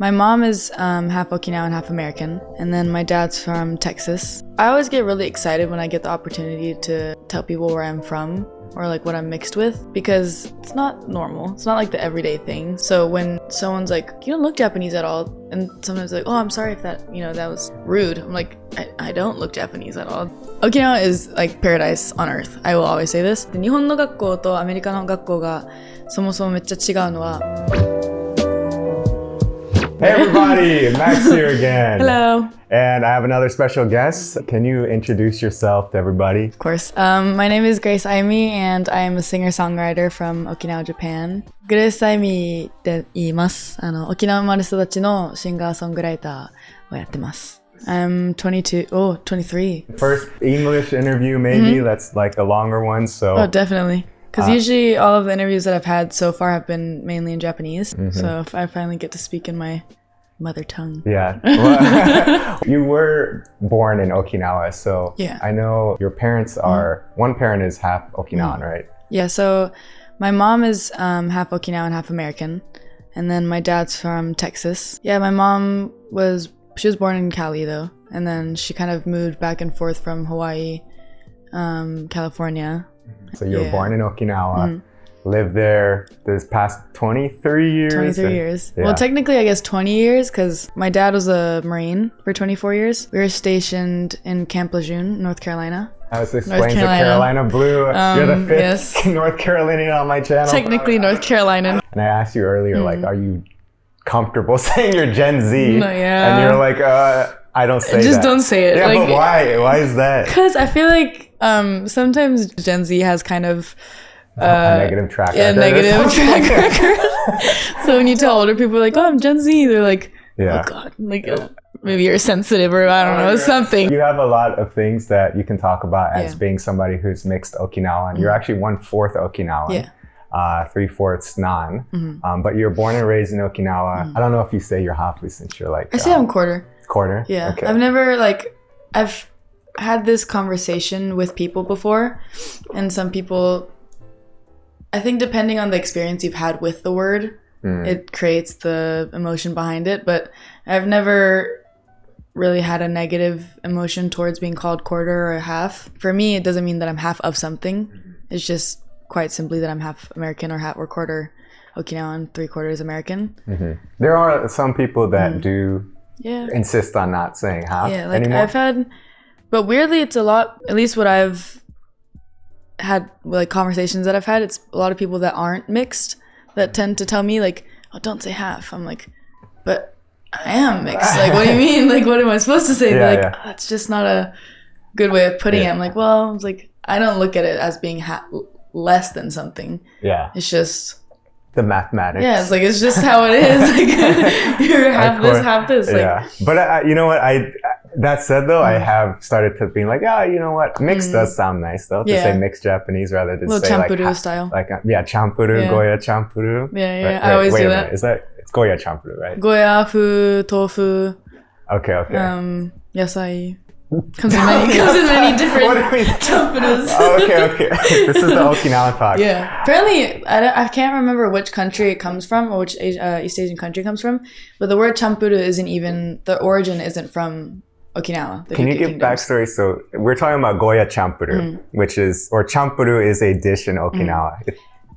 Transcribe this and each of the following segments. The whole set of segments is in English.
My mom is half Okinawan, half American, and then my dad's from Texas. I always get really excited when I get the opportunity to tell people where I'm from or like what I'm mixed with, because it's not normal. It's not like the everyday thing. So when someone's like, you don't look Japanese at all, and sometimes like, oh, I'm sorry if that, that was rude. I'm like, I don't look Japanese at all. Okinawa is like paradise on earth. I will always say this. 日本の学校とアメリカの学校がそもそもめっちゃ違うのは Hey everybody, Max here again. Hello. And I have another special guest. Can you introduce yourself to everybody? Of course. My name is Grace Aimi, and I am a singer-songwriter from Okinawa, Japan. Grace Aimi って言います。沖縄生まれ育ちのシンガーソングライターをやってます。I'm 23. First English interview maybe, that's like a longer one, so... Oh, definitely. Because usually all of the interviews that I've had so far have been mainly in Japanese. So if I finally get to speak in my mother tongue. Yeah. Well, you were born in Okinawa, so yeah. I know your parents are... One parent is half Okinawan, right? Yeah, so my mom is half Okinawan, half American. And then my dad's from Texas. Yeah, my mom she was born in Cali though. And then she kind of moved back and forth from Hawaii, California. So you were born in Okinawa, lived there this past 23 years? 23 years. Yeah. Well, technically, I guess 20 years, because my dad was a Marine for 24 years. We were stationed in Camp Lejeune, North Carolina. I was explaining to Carolina Blue. You're the fifth North Carolinian on my channel. Technically North Carolinian. And I asked you earlier, like, are you comfortable saying you're Gen Z? No, yeah. And you're like, I don't say Just that. don't say it. Yeah, like, but why? Why is that? Because I feel like sometimes Gen Z has kind of a negative track record. Yeah, negative track record. So when you tell older people like, oh, I'm Gen Z, they're like, oh God, like maybe you're sensitive or I don't know, something. You have a lot of things that you can talk about as being somebody who's mixed Okinawan. You're actually 1/4 Okinawan. Yeah. 3/4 Non. But you're born and raised in Okinawa. I don't know if you say you're hafu since you're like... I say I'm quarter. Quarter? Yeah. Okay. I've never I've had this conversation with people before, and some people, I think depending on the experience you've had with the word, it creates the emotion behind it, but I've never really had a negative emotion towards being called quarter or half. For me, it doesn't mean that I'm half of something. It's just quite simply that I'm half American or quarter Okinawan, 3/4 American. There are some people that do insist on not saying half anymore. I've had, but weirdly it's a lot, at least what I've had, like conversations that I've had, it's a lot of people that aren't mixed that tend to tell me like, oh, don't say half. I'm like, but I am mixed. Like, what do you mean? Like, what am I supposed to say? That's just not a good way of putting it. I'm like, well, I was like, I don't look at it as being less than something. Yeah. It's just the mathematics. Yeah, it's just how it is. Like, you're half this, half this. Like, yeah. But you know what? That said though, I have started to be like, you know what? Mixed does sound nice though. To say mixed Japanese rather than say champuru style. Like champuru, Goya champuru. Yeah, right? I always do that. It's Goya champuru, right? Goya, fu, tofu. Okay. Yasai. Comes in many different champurus. Okay. This is the Okinawan talk. Yeah. Apparently, I can't remember which country it comes from or which East Asian country it comes from, but the word champuru the origin isn't from Okinawa. Can you give backstory? So we're talking about Goya champuru, or champuru is a dish in Okinawa.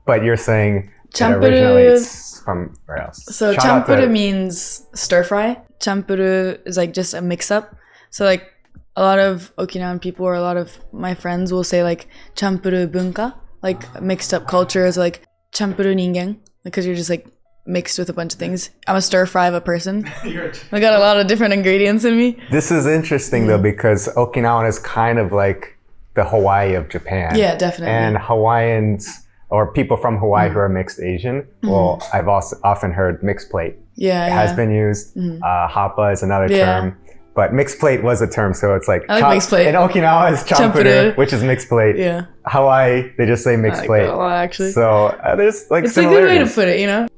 But you're saying originally it's from where else? So champuru means stir fry. Champuru is like just a mix up. So like a lot of Okinawan people or a lot of my friends will say like champuru bunka, like mixed up culture is like champuru ningen, because you're just like mixed with a bunch of things. I'm a stir fry of a person. I got a lot of different ingredients in me. This is interesting though, because Okinawan is kind of like the Hawaii of Japan. Yeah, definitely. And Hawaiians or people from Hawaii who are mixed Asian, well, I've also often heard mixed plate. Yeah, has been used. Hapa is another term. But mixed plate was a term, so it's like mixed plate. In Okinawa, it's champuru, which is mixed plate. Yeah. Hawaii, they just say mixed plate. That a lot, actually. So there's like it's a good way to put it, you know.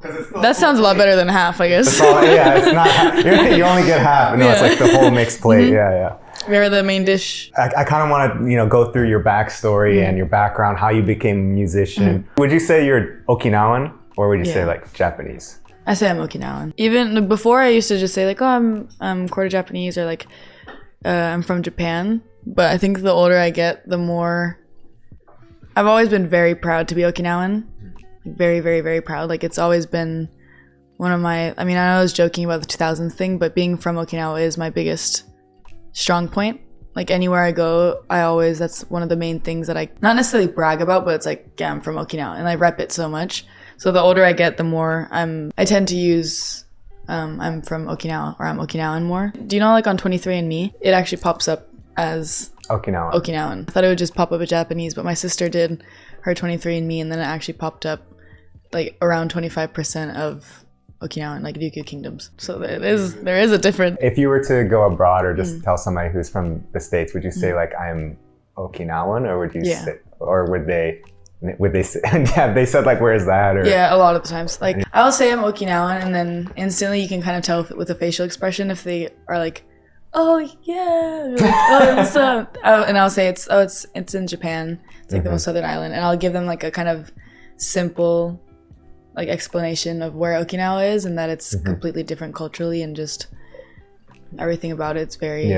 That sounds a lot better than half, I guess. It's not half. You only get half. No, it's like the whole mixed plate. Yeah. We're the main dish. I kind of want to, go through your backstory and your background, how you became a musician. Would you say you're Okinawan, or would you say like Japanese? I say I'm Okinawan. Even like, before, I used to just say like, oh, I'm quarter Japanese, or like I'm from Japan. But I think the older I get, the more I've always been very proud to be Okinawan. Like, very, very, very proud. Like it's always been one of my. I mean, I know I was joking about the 2000s thing, but being from Okinawa is my biggest strong point. Like anywhere I go, that's one of the main things that I not necessarily brag about, but it's like, yeah, I'm from Okinawa, and I rep it so much. So the older I get, the more I tend to use I'm from Okinawa, or I'm Okinawan more. Do you know, like on 23andMe, it actually pops up as Okinawan. I thought it would just pop up as Japanese, but my sister did her 23andMe, and then it actually popped up like around 25% of Okinawan, like Ryukyu kingdoms. So there is a difference. If you were to go abroad or just tell somebody who's from the States, would you say like I'm Okinawan, or would you say, or would they say, yeah, they said like, where's that? Or, yeah, a lot of the times. Like I'll say I'm Okinawan, and then instantly you can kind of tell with a facial expression if they are like, oh yeah, like, oh, what's up? And I'll say it's in Japan. It's like the most southern island, and I'll give them like a kind of simple like explanation of where Okinawa is, and that it's completely different culturally, and just everything about it's very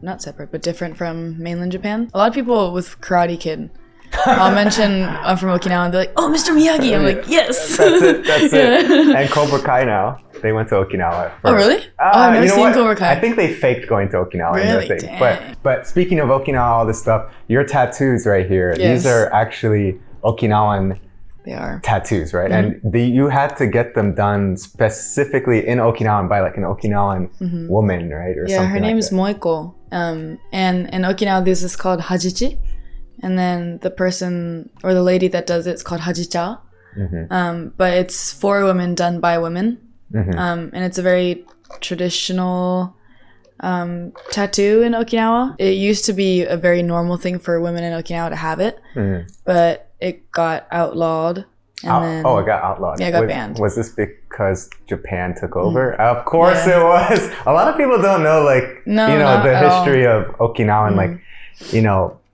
not separate, but different from mainland Japan. A lot of people with Karate Kid, I'll mention I'm from Okinawa, and they're like, oh, Mr. Miyagi. I'm like, yes. That's it. And Cobra Kai now, they went to Okinawa. Oh, really? I've never seen Cobra Kai. I think they faked going to Okinawa. Really? But speaking of Okinawa, all this stuff, your tattoos right here, these are actually Okinawan tattoos, right? And you had to get them done specifically in Okinawa by like an Okinawan woman, right? Or something. Her name is Moiko. And in Okinawa, this is called Hajichi. And then the person or the lady that does it's called Hajicha. But it's for women, done by women. And it's a very traditional tattoo in Okinawa. It used to be a very normal thing for women in Okinawa to have it, but it got outlawed. And then, it got outlawed. Yeah, it got banned. Was this because Japan took over? Of course it was. A lot of people don't know, like, the history of Okinawa. And like,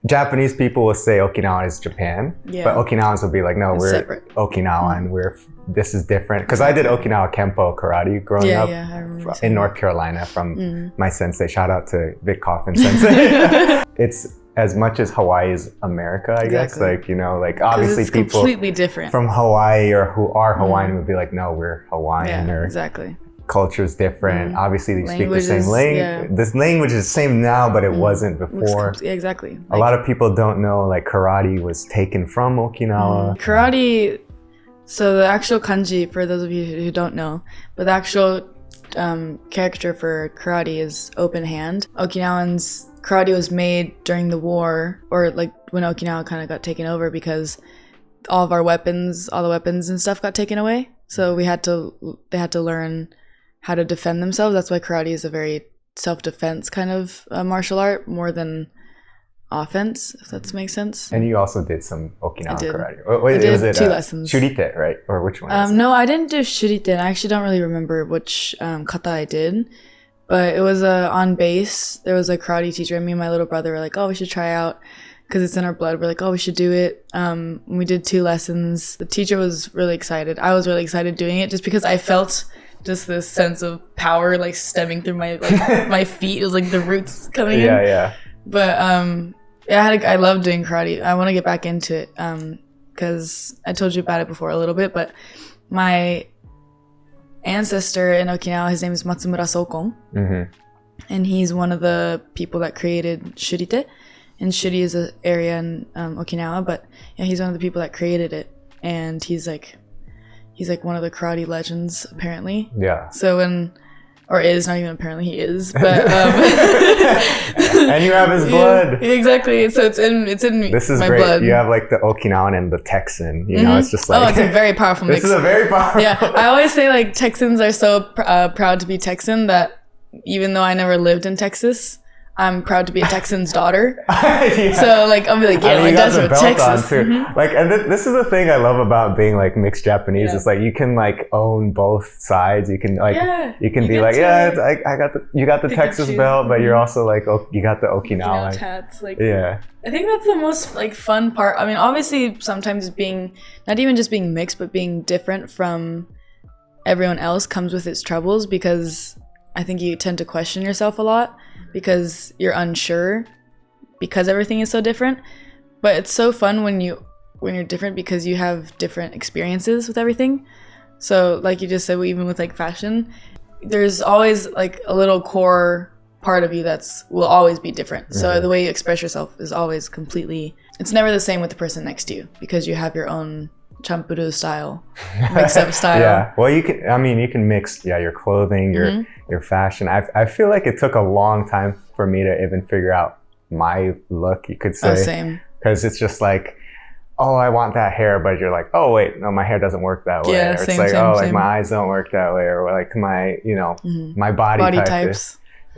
Japanese people will say Okinawa is Japan, but Okinawans will be like, no, we're separate. Okinawan. This is different. Because I did Okinawa Kempo karate growing up in North Carolina from my sensei. Shout out to Vic Coffin sensei. It's as much as Hawaii is America, I guess. Like, like obviously it's people completely different from Hawaii or who are Hawaiian would be like, no, we're Hawaiian. Or exactly. Culture's different. Obviously, they speak the same language. This language is the same now, but it wasn't before. Exactly. A lot of people don't know, like, karate was taken from Okinawa. Karate, so the actual kanji, for those of you who don't know, but the actual character for karate is open hand. Okinawans, karate was made during the war, or like when Okinawa kind of got taken over, because all the weapons and stuff got taken away. So they had to learn how to defend themselves. That's why karate is a very self-defense kind of martial art, more than offense, if that makes sense. And you also did some Okinawan karate. I did 2 lessons. Shurite, right? Or which one? No, I didn't do shurite. I actually don't really remember which kata I did, but it was on base. There was a karate teacher, and me and my little brother were like, oh, we should try out, because it's in our blood. We're like, oh, we should do it. We did 2 lessons. The teacher was really excited. I was really excited doing it, just because I felt just this sense of power like stemming through my my feet. It was like the roots coming in. Yeah. But I love doing karate. I want to get back into it because I told you about it before a little bit. But my ancestor in Okinawa, his name is Matsumura Sokon, and he's one of the people that created shurite. And shuri is an area in Okinawa, but yeah, he's one of the people that created it, and he's like one of the karate legends apparently. Yeah. So not even apparently, he is, but and you have his blood. Yeah, exactly. So it's in this is my great. blood. You have like the Okinawan and the Texan. It's just like it's a very powerful mix. This is a very powerful. Yeah, I always say like Texans are so proud to be Texan that even though I never lived in Texas, I'm proud to be a Texan's daughter. So like I'll be like, my dad's from Texas. Like, and this is the thing I love about being like mixed Japanese. It's like you can like own both sides. You can like you be like, you got the Texas belt, but you're also like, you got the Okinawa tats. Like, I think that's the most like fun part. I mean, obviously sometimes being not even just being mixed, but being different from everyone else comes with its troubles, because I think you tend to question yourself a lot because you're unsure because everything is so different. But it's so fun when you're different because you have different experiences with everything. So like you just said, even with like fashion, there's always like a little core part of you will always be different. So the way you express yourself is always completely, it's never the same with the person next to you because you have your own champuru style, mix-up style. Yeah, well, you can mix your clothing, your fashion. I feel like it took a long time for me to even figure out my look, you could say. Oh, same. Because it's just like, oh, I want that hair, but you're like, oh wait, no, my hair doesn't work that way. Yeah, or same, it's like, same. like my eyes don't work that way, or like my, my body type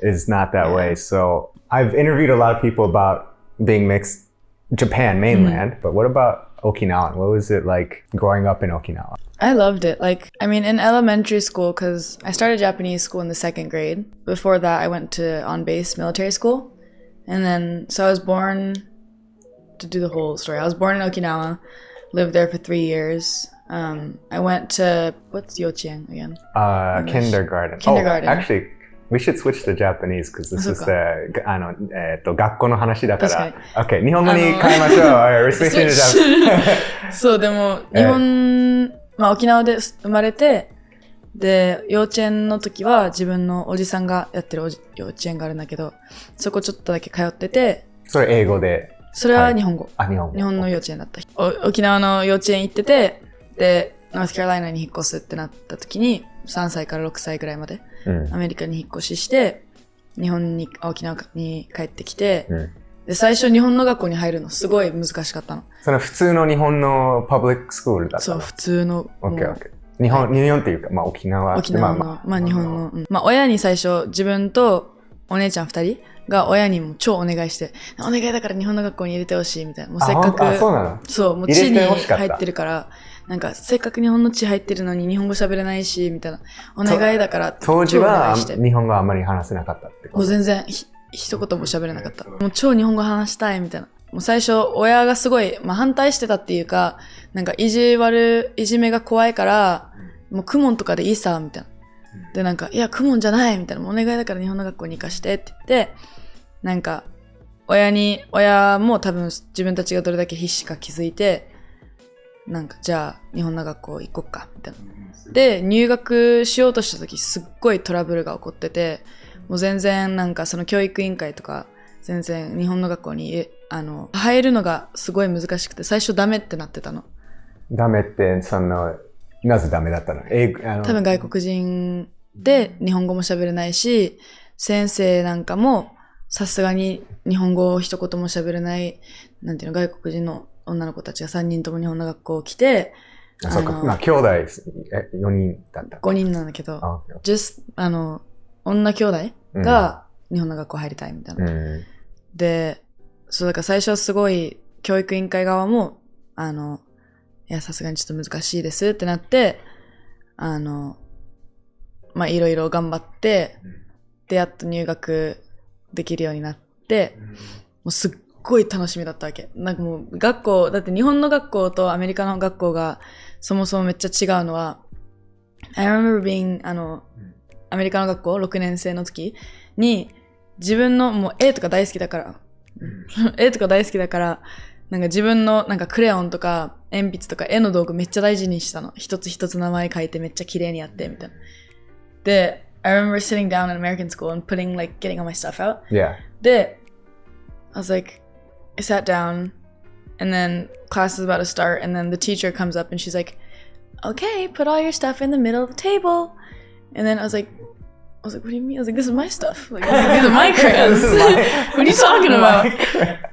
is not that way. So I've interviewed a lot of people about being mixed Japan mainland, but what about Okinawan? What was it like growing up in Okinawa? I loved it. Like, I mean, in elementary school, because I started Japanese school in the 2nd grade. Before that, I went to on-base military school. And then, so I was born, to do the whole story, I was born in Okinawa, lived there for 3 years. I went to, what's yochien again? Kindergarten. Kindergarten. Oh, actually, we should switch to Japanese because this is the 学校の話だから。Okay, 日本語に変えましょう。We're switching to Japanese. そう、でも、日本、沖縄で生まれて、で、幼稚園の時は自分のおじさんがやってる幼稚園があるんだけど、そこちょっとだけ通ってて、それ英語で？それは日本語。日本語。日本の幼稚園だった。沖縄の幼稚園行ってて、で、ノースカロライナに引っ越すってなった時に、3歳から6歳ぐらいまで、アメリカに引っ越しして、沖縄に帰ってきて、で、最初日本の学校に入るのすごい難しかったの。その普通の日本のパブリックスクールだったの？そう、普通の。OK。日本っていうか、沖縄の、日本の。親に最初、自分とお姉ちゃん2人が親にも超お願いして、お願いだから日本の学校に入れてほしいみたいな。もうせっかく、そう、もう地に入ってるから、なんかせっかく日本の地入ってるのに日本語喋れないし、みたいな。お願いだからって。当時は日本語あんまり話せなかったってこと？もう全然、一言も喋れなかった。もう超日本語話したいみたいな。もう最初、親がすごい、反対してたっていうか、なんかいじめが怖いから、もうクモンとかでいいさ、みたいな。で、なんか、いや、クモンじゃない、みたいな。もうお願いだから日本の学校に行かしてって言って、なんか、親も多分自分たちがどれだけ必死か気づいて、なんか、じゃあ、日本の学校行こっか、みたいな。で、入学しようとした時、すっごいトラブルが起こってて、もう全然なんかその教育委員会とか、全然日本の学校に入るのがすごい難しくて、最初ダメってなってたの。ダメって、なぜダメだったの？多分外国人で日本語も喋れないし、先生なんかもさすがに日本語を一言も喋れない、なんていうの、外国人の女の子たちが3人とも日本の学校来て、そうか、兄弟4人だった。5人なんだけど、女兄弟が日本の学校入りたいみたいな。で、そうだから最初すごい教育委員会側も、いや、さすがにちょっと難しいですってなって、いろいろ頑張って、で、やっと入学できるようになって、もうすっごい楽しみだったわけ。なんかもう学校、だって日本の学校とアメリカの学校がそもそもめっちゃ違うのは、I remember being, アメリカの学校6年生の時に、自分のもう絵とか大好きだから、なんか自分のなんかクレヨンとか鉛筆とか絵の道具めっちゃ大事にしたの。一つ一つ名前書いてめっちゃ綺麗にやってみたいな。で、I remember sitting down in American school and getting all my stuff out. Yeah. で、I sat down and then class is about to start and then the teacher comes up and she's like, okay, put all your stuff in the middle of the table. And then I was like, what do you mean? I was like, this is my stuff. Like, these are my crayons. What are you talking about?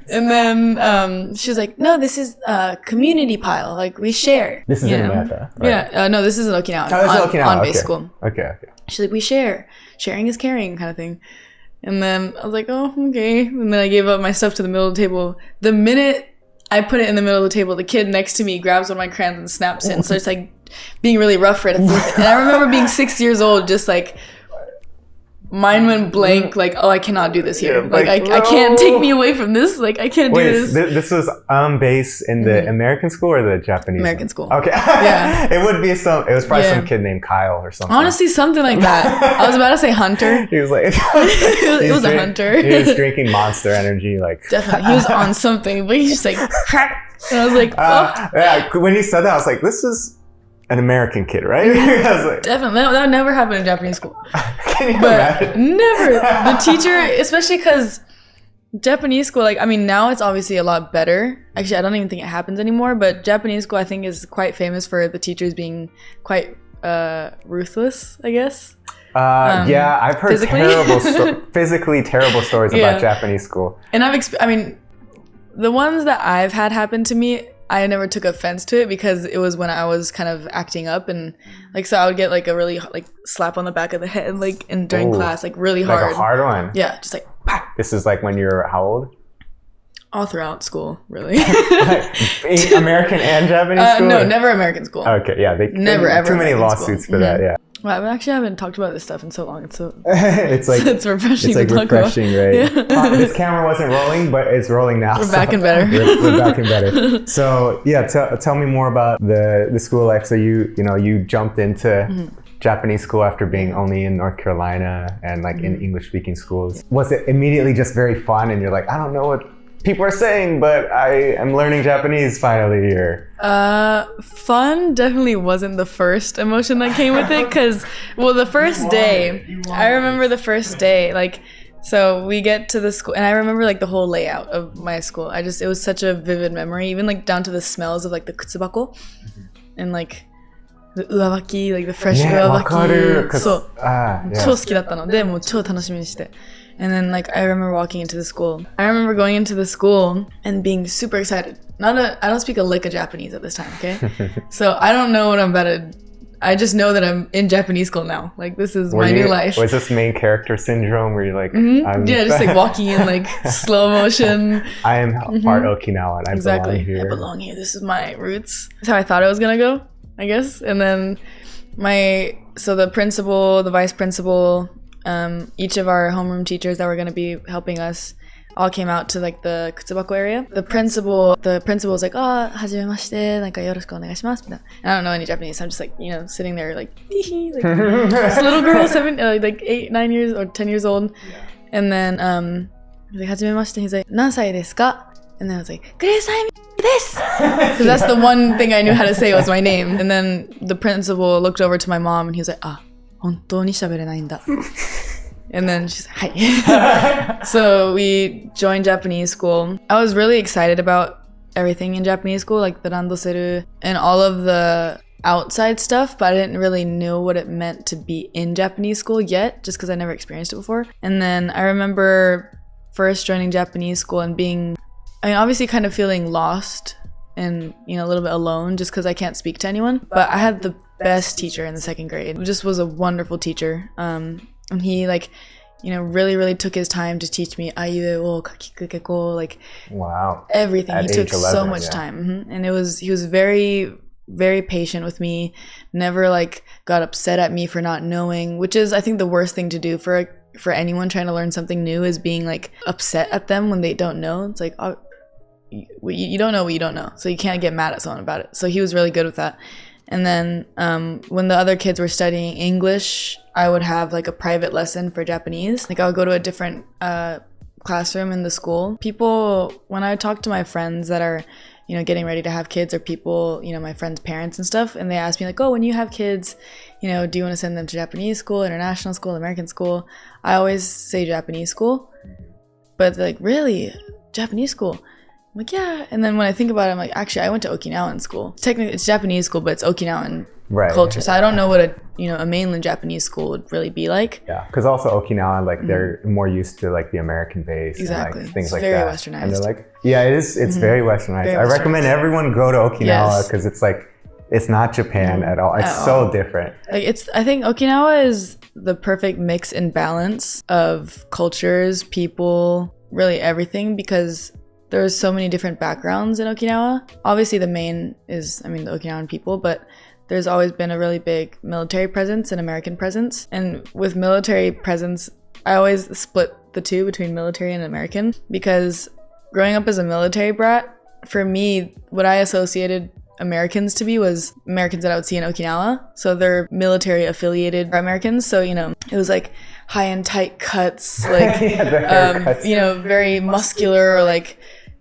And then she was like, no, this is a community pile. Like, we share. This is in America, right? Yeah. No, this is in Okinawa. Oh, this is Okinawa. On base school. Okay. She's like, we share. Sharing is caring kind of thing. And then I was like, oh, okay. And then I gave up my stuff to the middle of the table. The minute I put it in the middle of the table, the kid next to me grabs one of my crayons and snaps it and starts like being really rough right at the And I remember being 6 years old, just like mind went blank, like, oh, I cannot do this here. Like, I can't take me away from this. Like, I can't do this. This was based in the American school or the Japanese? American school. Okay. Yeah. It was probably some kid named Kyle or something. Honestly, something like that. I was about to say Hunter. He was like, it was a Hunter. He was drinking Monster Energy, like. Definitely. He was on something, but he's just like, and I was like, oh. Yeah, when he said that, I was like, this is an American kid, right? I was like, definitely. That never happened in Japanese school. Can you imagine? Never. The teacher, especially because Japanese school, like, I mean, now it's obviously a lot better. Actually, I don't even think it happens anymore, but Japanese school, I think, is quite famous for the teachers being quite ruthless, I guess. Yeah, I've heard physically terrible stories about Japanese school. And I mean, the ones that I've had happen to me, I never took offense to it because it was when I was kind of acting up, and like, so I would get like a really like slap on the back of the head, like during class, like really hard. Like a hard one? Yeah, just like. This is like when you're how old? All throughout school, really. American and Japanese school? No, never American school. Okay, yeah. Never ever. Too many lawsuits for that, yeah. Well, I actually haven't talked about this stuff in so long. It's so it's like it's refreshing. It's like to talk refreshing, about. Right? Yeah. This camera wasn't rolling, but it's rolling now. We're back and better. We're back and better. So yeah, tell me more about the school life. So you jumped into Japanese school after being only in North Carolina and like in English speaking schools. Was it immediately just very fun and you're like, I don't know what people are saying, but I am learning Japanese finally here? Fun definitely wasn't the first emotion that came with it, because the first day, I remember the first day, like, so we get to the school and I remember like the whole layout of my school. It was such a vivid memory, even like down to the smells of like the kutsubako and like the uwabaki, like the fresh uwabaki. そう。超好きだったので、もう超楽しみにして。And then like I remember walking into the school. I remember going into the school and being super excited. I don't speak a lick of Japanese at this time, okay? So I don't know what I'm about to. I just know that I'm in Japanese school now. Like, this is my new life. Was this main character syndrome where you're like, yeah, just like walking in like slow motion. I am part Okinawan. I belong here. I belong here. This is my roots. That's how I thought it was gonna go, I guess. And then the principal, the vice principal, each of our homeroom teachers that were going to be helping us all came out to like the kutsubako area. The principal was like, oh, hajimemashite, like, yoroshiku onegaishimasu. And I don't know any Japanese, so I'm just like, sitting there like, like this little girl, 8, 9 years or 10 years old. And then he's like, hajimemashite, he's like, nansai desu ka? And then I was like, Grace Aimi desu! Because that's the one thing I knew how to say was my name. And then the principal looked over to my mom and he was like, 本当に喋れないんだ. And then she's like, hi. So we joined Japanese school. I was really excited about everything in Japanese school, like the randoseru and all of the outside stuff, but I didn't really know what it meant to be in Japanese school yet, just because I never experienced it before. And then I remember first joining Japanese school and obviously kind of feeling lost and, a little bit alone just because I can't speak to anyone. But I had the best teacher in the second grade. It just was a wonderful teacher. And he really, really took his time to teach me AIMIo, kakikukeko, like, wow, everything. He took 11, so much time. And he was very, very patient with me, never like got upset at me for not knowing, which is, I think, the worst thing to do for anyone trying to learn something new, is being like upset at them when they don't know. It's like, oh, you don't know what you don't know, so you can't get mad at someone about it. So he was really good with that. And then when the other kids were studying English, I would have like a private lesson for Japanese. Like, I would go to a different classroom in the school. People, when I talk to my friends that are, getting ready to have kids, or people, my friends' parents and stuff, and they ask me like, oh, when you have kids, do you want to send them to Japanese school, international school, American school? I always say Japanese school. But they're like, really? Japanese school? I'm like, yeah. And then when I think about it, I'm like, actually, I went to Okinawan school. Technically, it's Japanese school, but it's Okinawan culture. So I don't know what a mainland Japanese school would really be like. Yeah, because also Okinawan, like, they're more used to like the American base. Exactly. And, like, things it's like very that. Westernized. And they're like, yeah, it is. It's very Westernized. Very Westernized. I recommend everyone go to Okinawa because it's like, it's not Japan at all. It's so different. Like, I think Okinawa is the perfect mix and balance of cultures, people, really everything, because there's so many different backgrounds in Okinawa. Obviously, the main is, the Okinawan people, but there's always been a really big military presence and American presence. And with military presence, I always split the two between military and American, because growing up as a military brat, for me, what I associated Americans to be was Americans that I would see in Okinawa. So they're military affiliated Americans. So, it was like high and tight cuts, like, very muscular, or like,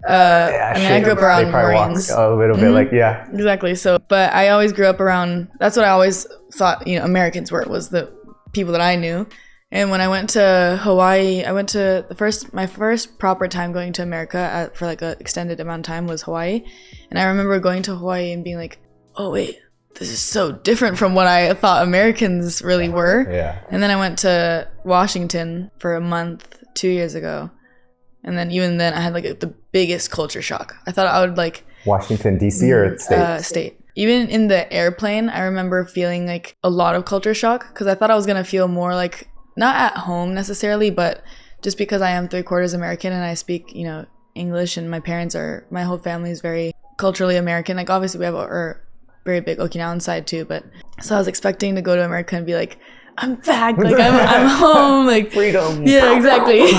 I grew up around Marines. A little bit Exactly. So, but I always grew up around, that's what I always thought, Americans was the people that I knew. And when I went to Hawaii, I went to my first proper time going to America for like an extended amount of time was Hawaii. And I remember going to Hawaii and being like, oh wait, this is so different from what I thought Americans really were. Yeah. And then I went to Washington for a month 2 years ago. And then even then I had like the biggest culture shock. I thought I would like... Washington, D.C. or state? State. Even in the airplane, I remember feeling like a lot of culture shock, because I thought I was going to feel more like, not at home necessarily, but just because I am 3/4 American and I speak, English, and my whole family is very culturally American. Like obviously we have a very big Okinawan side too, but so I was expecting to go to America and be like, I'm back, like I'm home, like freedom. Yeah, exactly.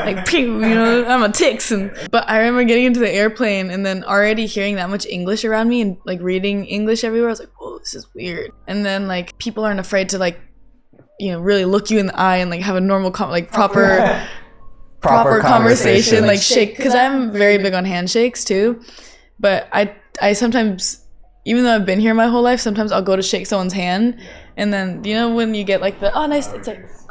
Like pew, I'm a Tix. But I remember getting into the airplane and then already hearing that much English around me and like reading English everywhere. I was like, whoa, this is weird. And then like people aren't afraid to like, really look you in the eye and like have a normal proper conversation, like shake, because I'm very big on handshakes too. But I sometimes, even though I've been here my whole life, sometimes I'll go to shake someone's hand, and then when you get like the nice, it's like it's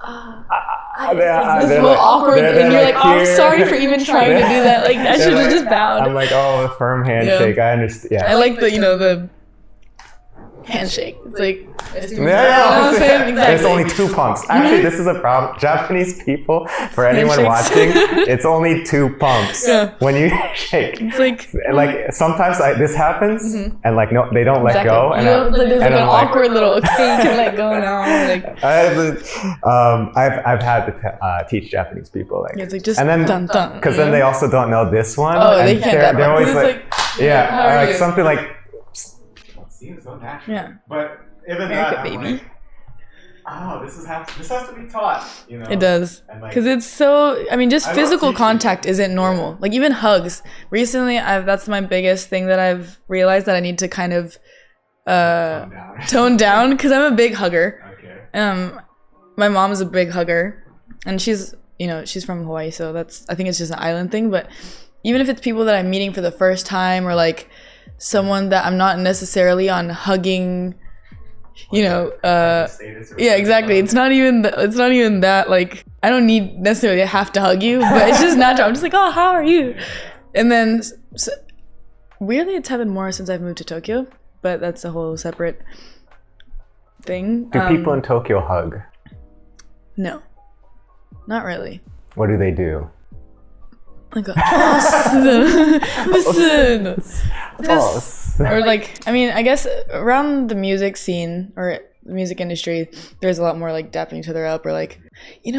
this little awkward, and you're like, I'm sorry for even trying to do that. Like I should have just bowed. I'm like, a firm handshake. Yeah. I understand. Yeah. I like the handshake. It's like, you know what I'm saying? Exactly. There's only 2 pumps. Actually, this is a problem. Japanese people, for anyone watching, it's only 2 pumps when you shake. It's like sometimes this happens and like no, they don't let go. And there's like an awkward little you can let go now. Like I've had to teach Japanese people it's like just and then dun dun, because then they also don't know this one. Oh, they can't. They're always like something like. Seems so natural. Yeah. But even America, that, baby. Like, this has to be taught. It does. Because it's so. Just physical contact isn't normal. Like even hugs. Recently, that's my biggest thing that I've realized that I need to kind of tone down, because I'm a big hugger. Okay. My mom is a big hugger, and she's from Hawaii, so I think it's just an island thing. But even if it's people that I'm meeting for the first time, or like someone that I'm not necessarily on hugging, yeah, exactly. It's not even that, like, I don't need necessarily have to hug you, but it's just natural. I'm just like, oh, how are you? And then weirdly, it's happened more since I've moved to Tokyo, but that's a whole separate thing. Do people in Tokyo hug? No, not really. What do they do? Like, listen. Or like, I guess around the music scene or the music industry, there's a lot more like dapping each other up, or like, I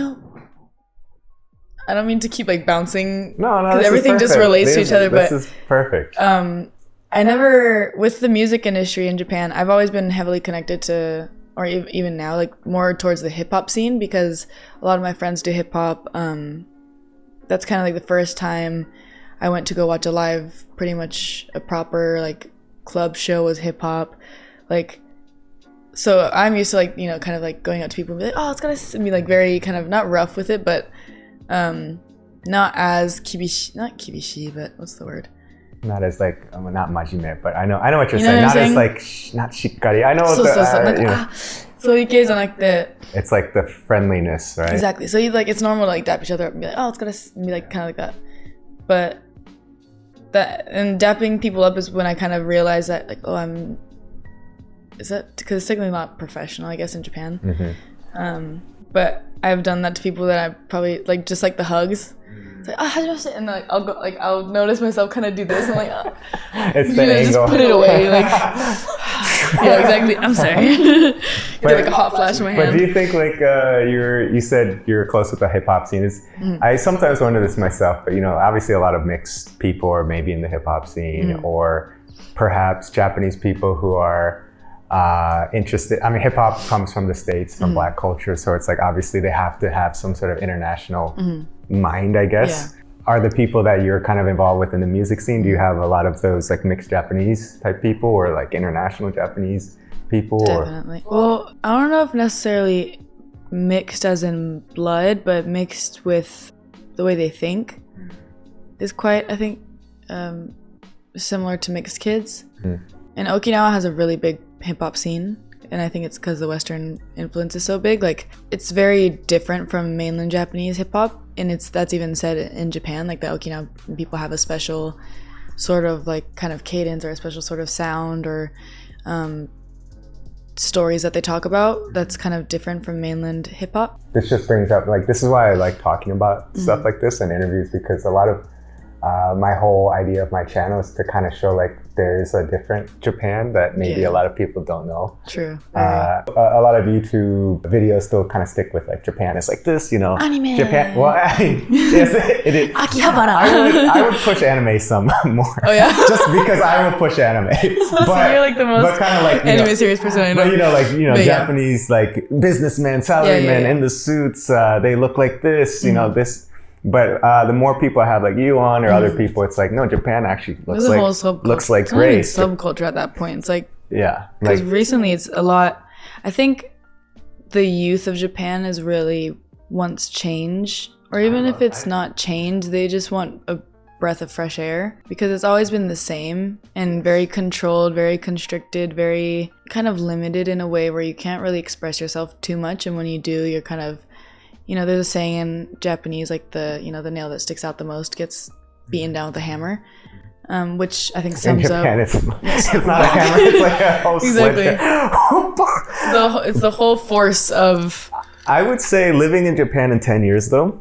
don't mean to keep like bouncing. No, because everything just relates to each other. This is perfect. I never, with the music industry in Japan, I've always been heavily connected to, or even now, like more towards the hip hop scene, because a lot of my friends do hip hop. That's kind of like the first time I went to go watch pretty much a proper like club show was hip hop. Like, so I'm used to like, kind of like going out to people and be like, oh, it's gotta be like very kind of not rough with it, but not as not kibishi, but what's the word? Not as like, not majime, but I know what you're saying. Not as like, not shikkari. I know so you guys are like the. It's like the friendliness, right? Exactly. So it's normal to like dap each other up and be like, oh, it's gonna be like kind of like that. But and dapping people up is when I kind of realized that like, oh, is that because it's technically not professional, I guess, in Japan. Mm-hmm. But I've done that to people that I probably like, just like the hugs. It's like, how do you say? And like I'll notice myself kind of do this. I'm like, oh. It's the angle. Just put it away. Like, yeah, exactly. I'm sorry. Get like a hot flash in my hand. But do you think like you said you're close with the hip hop scene? I sometimes wonder this myself, but obviously a lot of mixed people are maybe in the hip hop scene, or perhaps Japanese people who are interested. I mean, hip hop comes from the States, from Black culture, so it's like obviously they have to have some sort of international mind, I guess. Yeah. Are the people that you're kind of involved with in the music scene, do you have a lot of those like mixed Japanese type people or like international Japanese people? Definitely. Well, I don't know if necessarily mixed as in blood, but mixed with the way they think is quite, I think, similar to mixed kids. And Okinawa has a really big hip hop scene, and I think it's because the Western influence is so big. Like, it's very different from mainland Japanese hip hop, and that's even said in Japan. Like, the Okinawan people have a special sort of like kind of cadence or a special sort of sound or stories that they talk about that's kind of different from mainland hip hop. This just brings up, like, this is why I like talking about stuff like this in interviews, because a lot of my whole idea of my channel is to kind of show like there is a different Japan that maybe a lot of people don't know. True. A lot of YouTube videos still kind of stick with like Japan. It's like this, you know, anime. Japan. Well, I mean, yes, it is. Akihabara. I would push anime some more. Oh yeah. Just because I would push anime. But you're like the most kind of like anime serious person I know. But Japanese like businessmen, salarymen in the suits. They look like this. You know this. But the more people I have like you on or other people, it's like, no, Japan actually looks like great. It's not even subculture at that point. It's like, yeah. Because recently it's a lot, I think the youth of Japan is really wants change, or even if it's not change, they just want a breath of fresh air, because it's always been the same and very controlled, very constricted, very kind of limited in a way where you can't really express yourself too much. And when you do, you're kind of, you know, there's a saying in Japanese, like the nail that sticks out the most gets beaten down with a hammer, which I think sums in Japan, up. It's not a hammer, it's like a whole exactly. It's the whole force of. I would say living in Japan in 10 years though,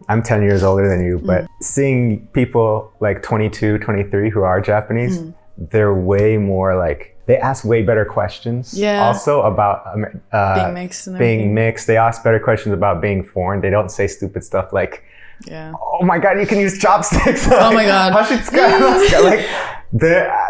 I'm 10 years older than you, but seeing people like 22, 23 who are Japanese, they're way more like, they ask way better questions. Yeah. Also about being mixed. They ask better questions about being foreign. They don't say stupid stuff like, oh my God, you can use chopsticks. Like, oh my God.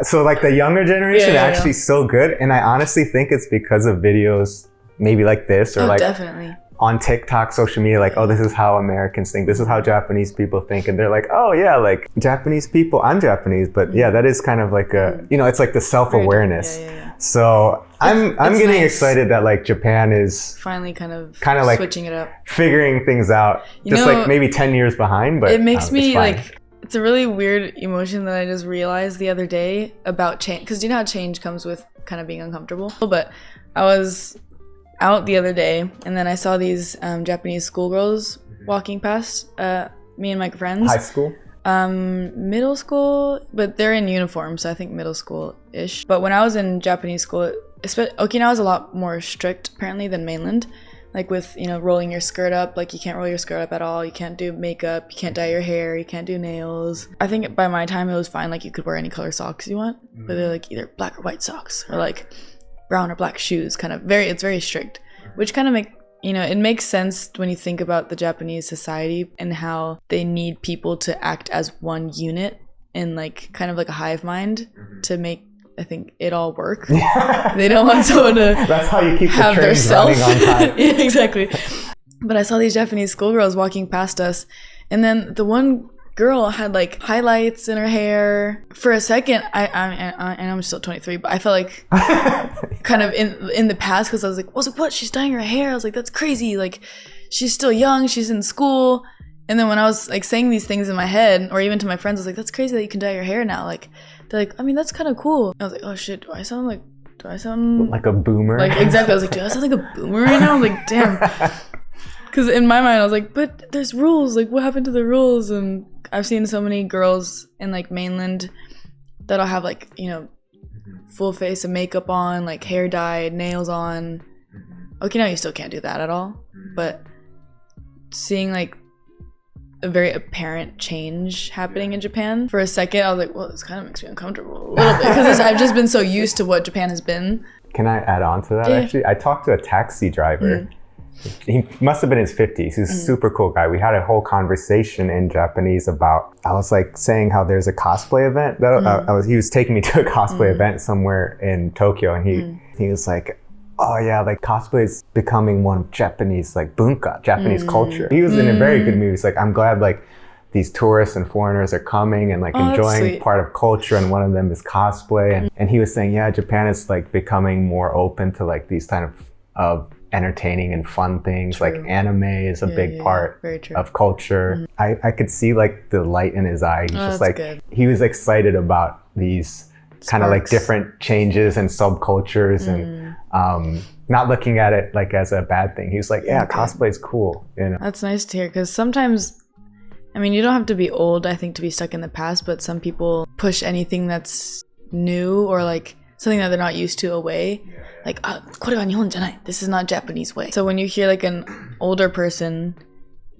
So like the younger generation actually so good. And I honestly think it's because of videos maybe like this or definitely. On TikTok, social media, like, oh, this is how Americans think. This is how Japanese people think. And they're like, oh yeah, like Japanese people, I'm Japanese, but yeah, that is kind of like a, you know, it's like the self-awareness. So I'm getting excited that like Japan is finally kind of like switching it up, figuring things out, just like maybe 10 years behind, but it makes me like, it's a really weird emotion that I just realized the other day about change. Because you know how change comes with kind of being uncomfortable? But I was out the other day and then I saw these Japanese schoolgirls walking past me and my friends. High school? Middle school, but they're in uniform, so I think middle school-ish. But when I was in Japanese school, Okinawa is a lot more strict apparently than mainland. Like with, you know, rolling your skirt up, like you can't roll your skirt up at all, you can't do makeup, you can't dye your hair, you can't do nails. I think by my time it was fine, like you could wear any color socks you want, but they're like either black or white socks or like brown or black shoes, kind of it's very strict, which kind of it makes sense when you think about the Japanese society and how they need people to act as one unit in like kind of like a hive mind to make, I think, it all work. They don't want someone to that's how you keep have the trains running on time. Yeah, exactly. But I saw these Japanese schoolgirls walking past us, and then the one girl had like highlights in her hair. For a second, I'm still 23, but I felt like kind of in the past, because I was like, what? She's dyeing her hair. I was like, that's crazy. Like, she's still young. She's in school. And then when I was like saying these things in my head, or even to my friends, I was like, that's crazy that you can dye your hair now. Like, they're like, I mean, that's kind of cool. I was like, oh shit, do I sound like a boomer? Like, exactly. I was like, do I sound like a boomer right now? I'm like, damn. Because in my mind, I was like, but there's rules. Like, what happened to the rules? And I've seen so many girls in like mainland that'll have like, you know, full face of makeup on, like hair dyed, nails on. Okinawa, you still can't do that at all. But seeing like a very apparent change happening in Japan for a second, I was like, well, this kind of makes me uncomfortable a little bit, because I've just been so used to what Japan has been. Can I add on to that? Actually, I talked to a taxi driver he must have been in his 50s. He's a super cool guy. We had a whole conversation in Japanese about, I was like saying how there's a cosplay event. He was taking me to a cosplay event somewhere in Tokyo, and he was like, oh yeah, like cosplay is becoming one of Japanese like bunka, Japanese culture. He was in a very good mood. He's like, I'm glad like these tourists and foreigners are coming and like enjoying part of culture, and one of them is cosplay. And he was saying, yeah, Japan is like becoming more open to like these kind of entertaining and fun things. Like anime is a big part of culture. I could see like the light in his eye. He's just like, he was excited about these kind of like different changes and subcultures and not looking at it like as a bad thing. He was like, yeah, cosplay is cool. You know? That's nice to hear, because sometimes, I mean, you don't have to be old, I think, to be stuck in the past, but some people push anything that's new or like something that they're not used to away. Like, これは日本じゃない. This is not Japanese way. So when you hear like an older person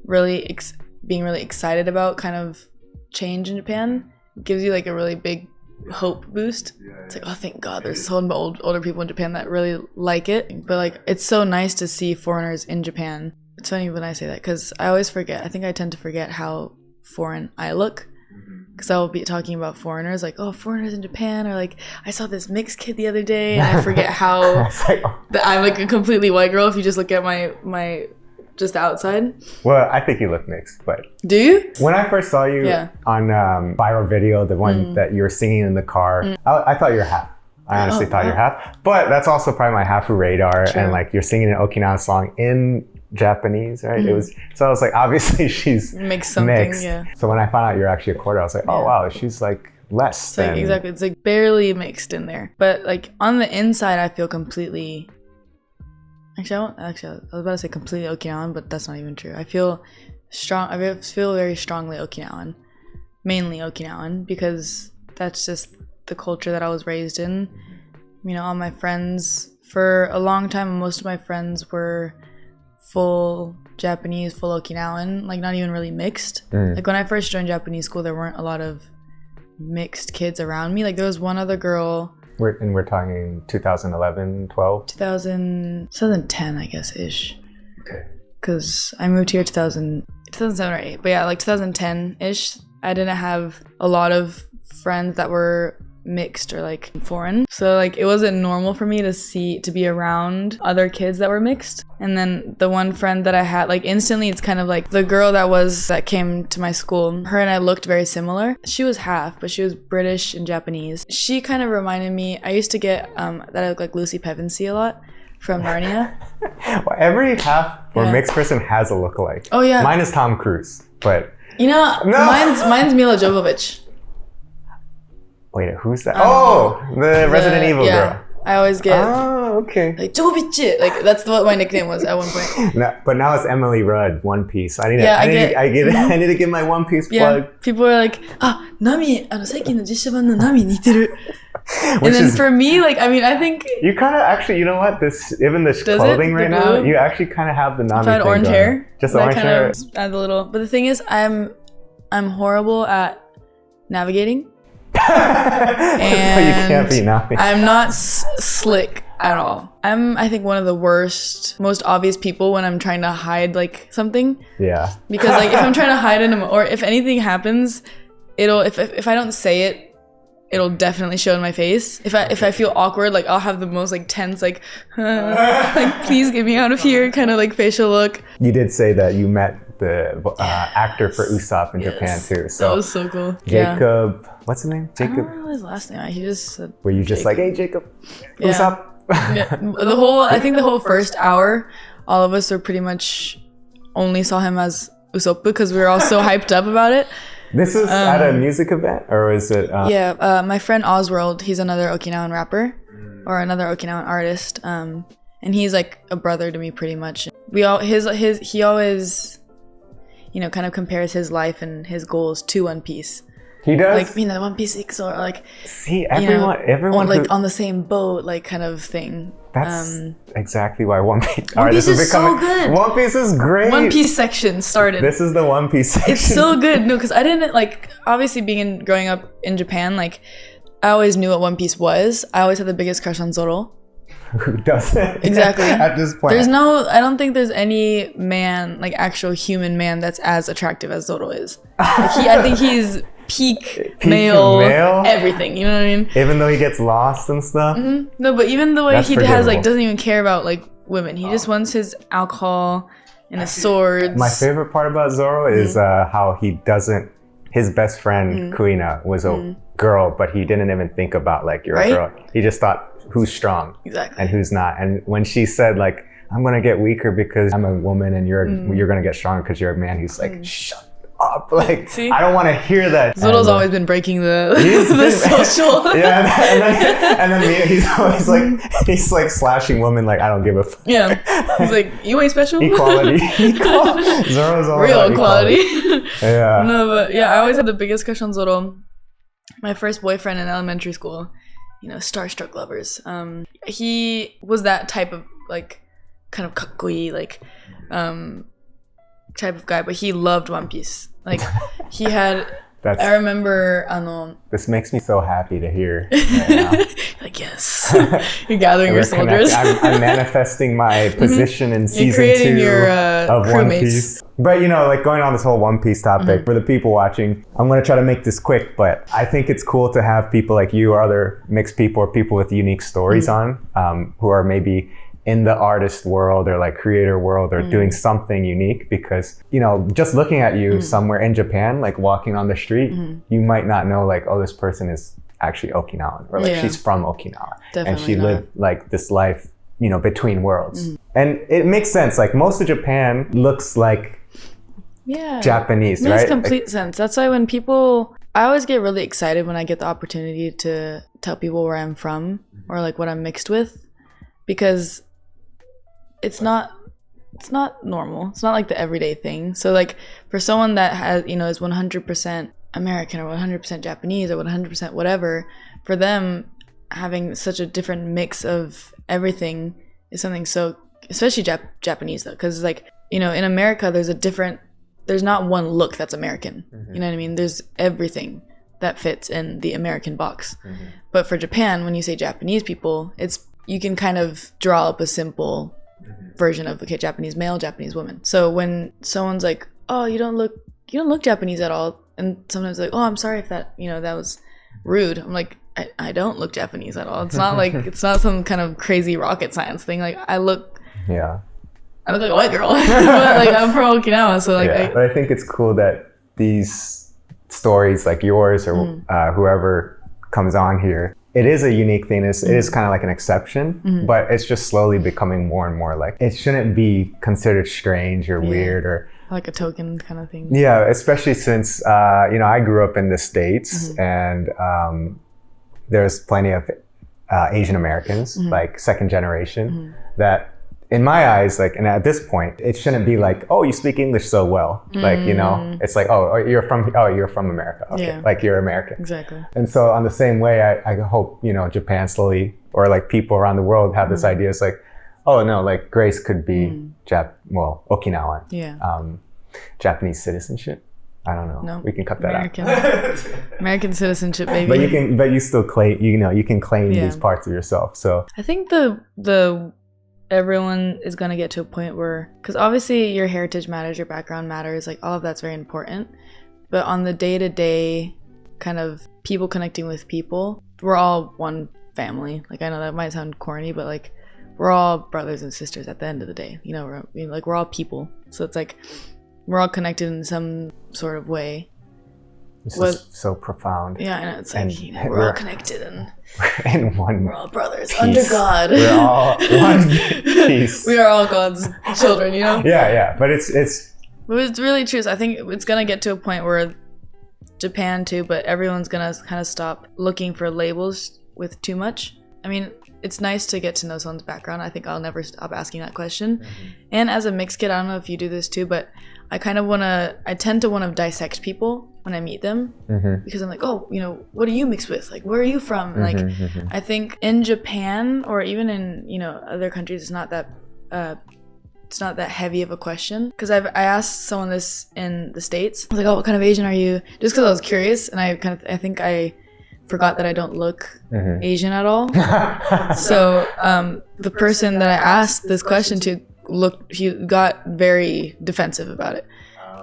really being really excited about kind of change in Japan, it gives you like a really big hope boost. It's like, oh, thank God there's so many older people in Japan that really like it. But like, it's so nice to see foreigners in Japan. It's funny when I say that, because I always forget. I think I tend to forget how foreign I look, because I will be talking about foreigners, like, oh, foreigners in Japan, or like, I saw this mixed kid the other day, and I forget how I'm like a completely white girl if you just look at my just outside. Well, I think you look mixed, but do you? When I first saw you on viral video, the one that you were singing in the car, I thought you were half. I honestly thought you're half, but that's also probably my half radar. And like, you're singing an Okinawa song in Japanese, right? It was, so I was like, obviously she's mixed. So when I found out you're actually a quarter, I was like, oh wow, she's like less than... Like, exactly, it's like barely mixed in there. But like on the inside, I feel completely... Actually, I was about to say completely Okinawan, but that's not even true. I feel strong. I feel very strongly Okinawan, mainly Okinawan, because that's just the culture that I was raised in. You know, all my friends, for a long time, most of my friends were full Japanese, full Okinawan, like not even really mixed. Like when I first joined Japanese school, there weren't a lot of mixed kids around me. Like there was one other girl. We're talking 2011, 12? 2010, I guess, ish. Okay. Because I moved here 2007 or 8. But yeah, like 2010-ish, I didn't have a lot of friends that were mixed or like foreign. So like it wasn't normal for me to be around other kids that were mixed. And then the one friend that I had, like instantly it's kind of like the girl that came to my school, her and I looked very similar. She was half, but she was British and Japanese. She kind of reminded me, I used to get that I look like Lucy Pevensey a lot from Narnia. Well, every half or mixed person has a lookalike. Oh yeah. Mine is Tom Cruise, but mine's Mila Jovovich. Wait, who's that? The Resident Evil girl. I always get okay. Like Jovovich, like that's what my nickname was at one point. But now it's Emily Rudd, One Piece. I need to get my One Piece plug. People are like, Nami, 最近の実写版の Nami 似てる. And then for me, like, I mean, I think you kind of actually, you know what? Even this clothing right now, you actually kind of have the Nami. If I had orange hair, just orange hair. Add a little. But the thing is, I'm horrible at navigating. So you can't be Nami. I'm not slick at all. I'm, I think, one of the worst, most obvious people when I'm trying to hide like something. Yeah. Because like if I'm trying to hide or if anything happens, if I don't say it, it'll definitely show in my face. If I feel awkward, like I'll have the most like tense, like please get me out of here kind of like facial look. You did say that you met the actor for Usopp in Japan too. So that was so cool. Jacob, what's his name? Jacob. I don't know his last name. He just said. Were you just like, hey Jacob, Usopp? I think the whole first hour, all of us were pretty much only saw him as Usopp because we were all so hyped up about it. This is at a music event, or is it? My friend Oswald, he's another Okinawan rapper, or another Okinawan artist, and he's like a brother to me pretty much. He always, you know, kind of compares his life and his goals to One Piece. He does? Like being the One Piece X, or like... See, everyone like on the same boat, like kind of thing. That's exactly why One Piece... One Piece is so good! One Piece is great! One Piece section started. This is the One Piece section. It's so good. No, because I didn't, like... Obviously, growing up in Japan, like... I always knew what One Piece was. I always had the biggest crush on Zoro. who doesn't. Exactly. At this point. I don't think there's any man, like actual human man, that's as attractive as Zoro is. Like I think he's peak male, everything, you know what I mean? Even though he gets lost and stuff? Mm-hmm. No, but even the way he has, like, doesn't even care about, like, women. He just wants his alcohol and his swords. My favorite part about Zoro is how he doesn't, his best friend, Kuina, was a girl, but he didn't even think about, like, you're a girl. He just thought, who's strong and who's not. And when she said, like, I'm going to get weaker because I'm a woman and you're going to get stronger because you're a man, he's like, shut up. Like, see? I don't want to hear that. Zoro's always been breaking the social. Yeah, and then he's always like, he's like slashing women like, I don't give a fuck. Yeah. He's like, you ain't special? Equality. Zoro's all real equality. Yeah. No, but yeah, I always had the biggest crush on Zoro. My first boyfriend in elementary school, you know, starstruck lovers. He was that type of, like, kind of kakkoi, like, type of guy, but he loved One Piece. Like, he had I remember this makes me so happy to hear right now. Like, yes. You're gathering your soldiers. I'm manifesting my position in season 2 of One Piece. But, you know, like, going on this whole One Piece topic, for the people watching, I'm going to try to make this quick, but I think it's cool to have people like you or other mixed people or people with unique stories on, who are maybe in the artist world or like creator world or doing something unique, because, you know, just looking at you somewhere in Japan, like walking on the street, you might not know, like, oh, this person is actually Okinawan, or like she's from Okinawa. Definitely and she not. lived like this life, you know, between worlds. And it makes sense. Like, most of Japan looks like Japanese, right? It makes complete sense. That's why when I always get really excited when I get the opportunity to tell people where I'm from or like what I'm mixed with, because it's not normal. It's not like the everyday thing. So, like, for someone that has, you know, is 100% American or 100% Japanese or 100% whatever, for them having such a different mix of everything is something so, especially Japanese though, because, like, you know, in America there's not one look that's American. You know what I mean? There's everything that fits in the American box. But for Japan, when you say Japanese people, you can kind of draw up a simple version of, okay, Japanese male, Japanese woman. So when someone's like, oh, you don't look Japanese at all, and sometimes like, oh, I'm sorry if that, you know, that was rude. I'm like, I don't look Japanese at all. It's not like, it's not some kind of crazy rocket science thing. Like, I look like a white girl. But, like, I'm from Okinawa, so like but I think it's cool that these stories like yours or whoever comes on here, it is a unique thing. It is kind of like an exception, but it's just slowly becoming more and more like, it shouldn't be considered strange or weird or like a token kind of thing. Yeah, especially since, you know, I grew up in the States and there's plenty of Asian Americans, like second generation, that in my eyes, like, and at this point, it shouldn't be like, oh, you speak English so well. Like, you know, it's like, oh, you're from America. Okay. Like, you're American. Exactly. And so on the same way, I hope, you know, Japan slowly, or like people around the world have this idea. It's like, oh no, like Grace could be Okinawan. Yeah. Japanese citizenship. I don't know. No, we can cut that out. American citizenship, baby. But you still claim, you know, you can claim these parts of yourself. So I think everyone is going to get to a point where, because obviously your heritage matters, your background matters, like all of that's very important, but on the day-to-day kind of people connecting with people, we're all one family. Like, I know that might sound corny, but like, we're all brothers and sisters at the end of the day, you know, we're all people. So it's like, we're all connected in some sort of way. This is so profound. Yeah, and it's like, you know, we're all connected and we're all brothers piece. Under God. We're all one piece. We are all God's children, you know? Yeah. But it's really true. So I think it's gonna get to a point where Japan too, but everyone's gonna kind of stop looking for labels with too much. I mean, it's nice to get to know someone's background. I think I'll never stop asking that question. And as a mixed kid, I don't know if you do this too, but I tend to want to dissect people when I meet them, because I'm like, oh, you know, what are you mixed with? Like, where are you from? Like, I think in Japan or even in, you know, other countries, it's not that heavy of a question. Because I asked someone this in the States. I was like, oh, what kind of Asian are you? Just because I was curious, and I think I forgot that I don't look Asian at all. So the person that I asked this question to he got very defensive about it.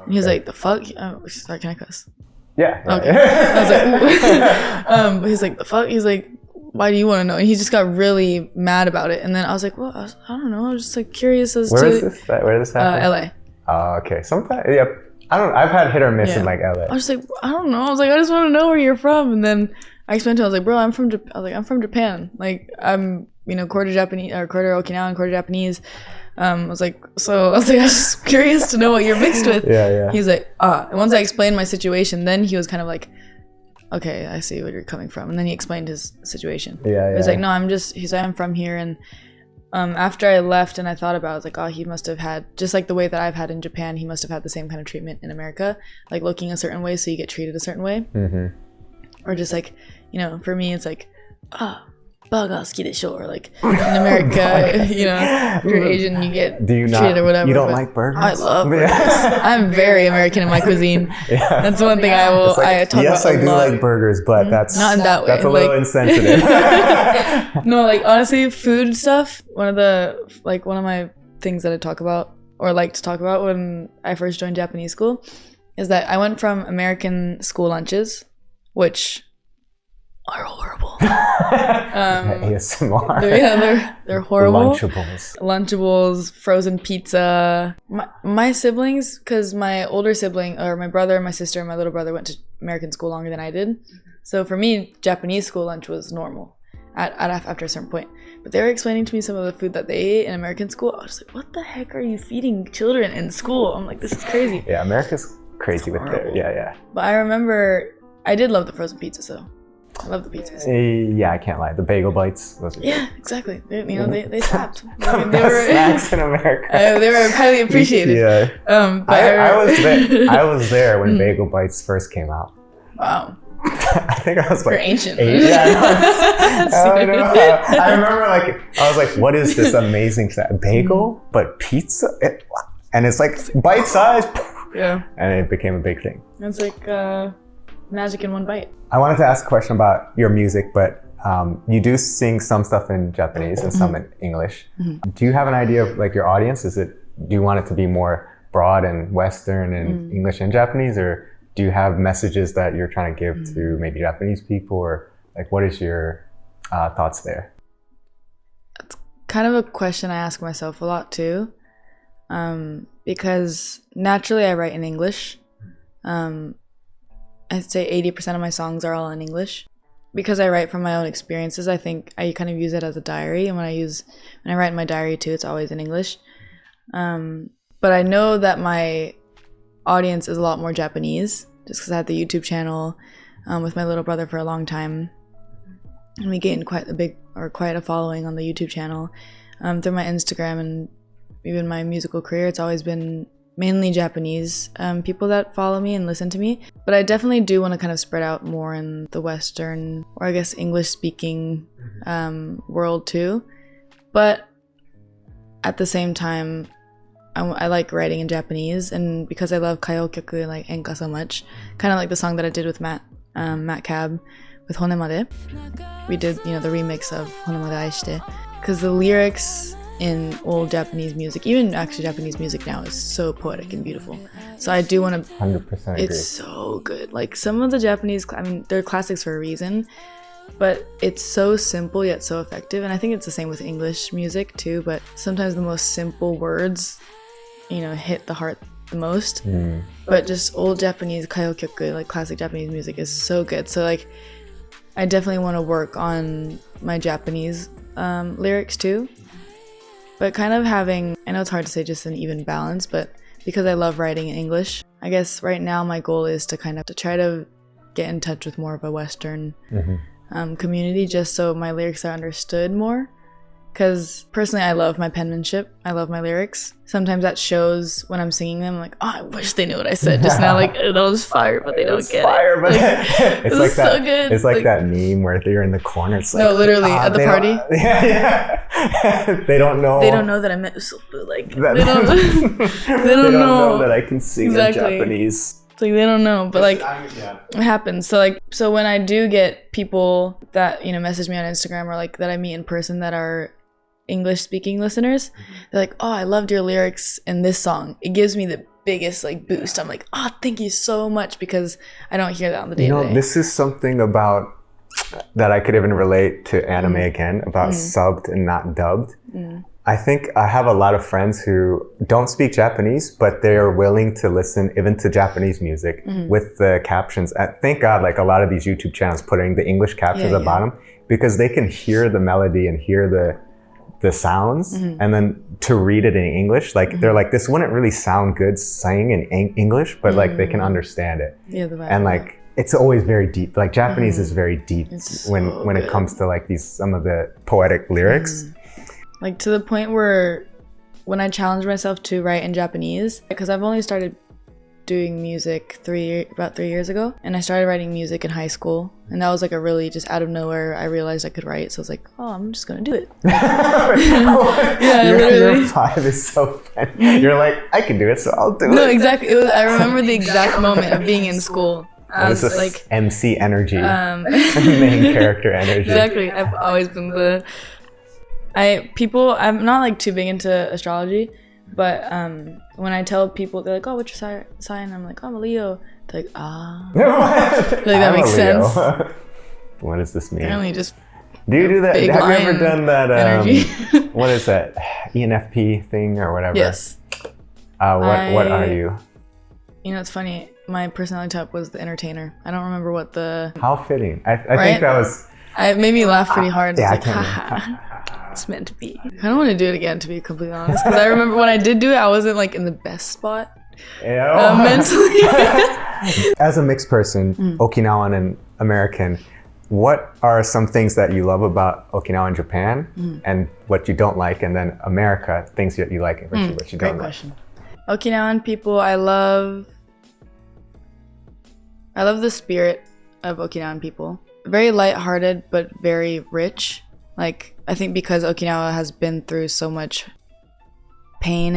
And he was like, the fuck? Oh, sorry, can I cuss? Yeah. Okay. I was like, ooh. But he's like, the fuck? He's like, why do you want to know? And he just got really mad about it. And then I was like, well, I don't know. I was just like curious as Where to... is this? Where did this happen? LA. Oh, okay. Sometimes, yeah. I've had hit or miss in like LA. I was like, I don't know. I was like, I just want to know where you're from. And then I explained to him, I was like, bro, I'm from Japan. Like, I'm, quarter Japanese, or quarter Okinawan, quarter Japanese. I was like, I was just curious to know what you're mixed with. Yeah. He's like, and once I explained my situation, then he was kind of like, okay, I see where you're coming from. And then he explained his situation. Yeah. He was like, no, I'm from here. And after I left and I thought about it, I was like, oh, he must have had, just like the way that I've had in Japan, he must have had the same kind of treatment in America, like looking a certain way so you get treated a certain way. Or just like, for me, it's like, burger ski de sho, or like in America, if you're Asian, you get treated or whatever. You don't like burgers? I love burgers. I'm very American in my cuisine. That's one thing I talk about. Yes, I do like burgers, but that's not in that way. That's a little insensitive. No, like honestly, food stuff. One of my things that I talk about or like to talk about when I first joined Japanese school is that I went from American school lunches, which are horrible. ASMR. They're horrible. Lunchables, frozen pizza. My siblings, because my older sibling, or my brother, my sister, and my little brother went to American school longer than I did. So for me, Japanese school lunch was normal after a certain point. But they were explaining to me some of the food that they ate in American school. I was like, what the heck are you feeding children in school? I'm like, this is crazy. Yeah, America's crazy with their, yeah. But I remember, I did love the frozen pizzas though. I love the pizzas. Yeah, I can't lie. The bagel bites. Yeah, exactly. They slapped. They were snacks in America. They were highly appreciated. Yeah. I was there when bagel bites first came out. Wow. I think I was like... You're ancient. Yeah, I remember I was like, what is this amazing bagel, but pizza? And it's like bite size. Yeah. And it became a big thing. It's like magic in one bite. I wanted to ask a question about your music, but you do sing some stuff in Japanese and some in English. Do you have an idea of your audience? Do you want it to be more broad and Western and English and Japanese, or do you have messages that you're trying to give to maybe Japanese people, or what is your thoughts there? It's kind of a question I ask myself a lot too, because naturally I write in English. I'd say 80% of my songs are all in English. Because I write from my own experiences, I think I kind of use it as a diary. And when I write in my diary too, it's always in English. But I know that my audience is a lot more Japanese, just because I had the YouTube channel with my little brother for a long time. And we gained quite a following on the YouTube channel. Through my Instagram and even my musical career, it's always been mainly Japanese people that follow me and listen to me. But I definitely do want to kind of spread out more in the Western, or I guess English speaking world too. But at the same time, I like writing in Japanese, and because I love kaiyokyoku and enka so much, kind of like the song that I did with Matt Cab with Honemade. We did, the remix of Honemade Aishite, because the lyrics in old Japanese music, even actually Japanese music now, is so poetic and beautiful. So I do want to 100% agree. It's so good. Some of the Japanese, they're classics for a reason, but it's so simple yet so effective. And I think it's the same with English music too, but sometimes the most simple words hit the heart the most. But just old Japanese kaiyokyoku, classic Japanese music, is so good. So I definitely want to work on my Japanese lyrics too, but kind of having, I know it's hard to say just an even balance, but because I love writing in English, I guess right now my goal is to try to get in touch with more of a Western community, just so my lyrics are understood more. Because personally, I love my penmanship. I love my lyrics. Sometimes that shows when I'm singing them. I wish they knew what I said just now. That was fire, but they don't get it. But it's like that. So good. It's like that meme where they're in the corner. It's no, literally at the party. Yeah. They don't know. They don't know that I meant usobu. They don't know that I can sing in Japanese. It's like they don't know, but like it happens. So when I do get people that, you know, message me on Instagram or like that I meet in person that are English speaking listeners, they're like, oh, I loved your lyrics in this song. It gives me the biggest like boost. I'm like, oh, thank you so much, because I don't hear that on the day to day. You know, this is something about that I could even relate to anime again, about subbed and not dubbed. I think I have a lot of friends who don't speak Japanese, but they're willing to listen even to Japanese music with the captions. Thank God, like a lot of these YouTube channels putting the English captions at bottom, because they can hear the melody and hear the sounds, and then to read it in English, like they're like, this wouldn't really sound good saying in English, but like they can understand it. Yeah, the vibe, and like it's always very deep. Like Japanese is very deep when it comes to like some of the poetic lyrics. Like to the point where when I challenge myself to write in Japanese, because I've only started doing music about 3 years ago, and I started writing music in high school, and that was like a really just out of nowhere I realized I could write, so I was like, oh, I'm just gonna do it. Your vibe is so funny. You're like, I can do it, so I'll do it. No, exactly. I remember the exact moment of being in school. I was like MC energy, main character energy. Exactly. I've always been I'm not like too big into astrology, but when I tell people, they're like, oh, what's your sign? I'm like, oh, I'm a Leo. They're like, like that makes sense. What does this mean? Apparently just do you do that? Have you ever done that what is that ENFP thing or whatever? Yes. What are you? You know, it's funny, my personality type was the entertainer. I don't remember what how fitting. I think that was it made me laugh pretty hard. Yeah, it's like, it's meant to be. I don't want to do it again, to be completely honest, because I remember when I did do it, I wasn't like in the best spot mentally. As a mixed person, Okinawan and American, what are some things that you love about Okinawa and Japan, and what you don't like, and then America, things that you like versus what you don't like? Great question. Okinawan people, I love the spirit of Okinawan people. Very lighthearted, but very rich. Like, I think because Okinawa has been through so much pain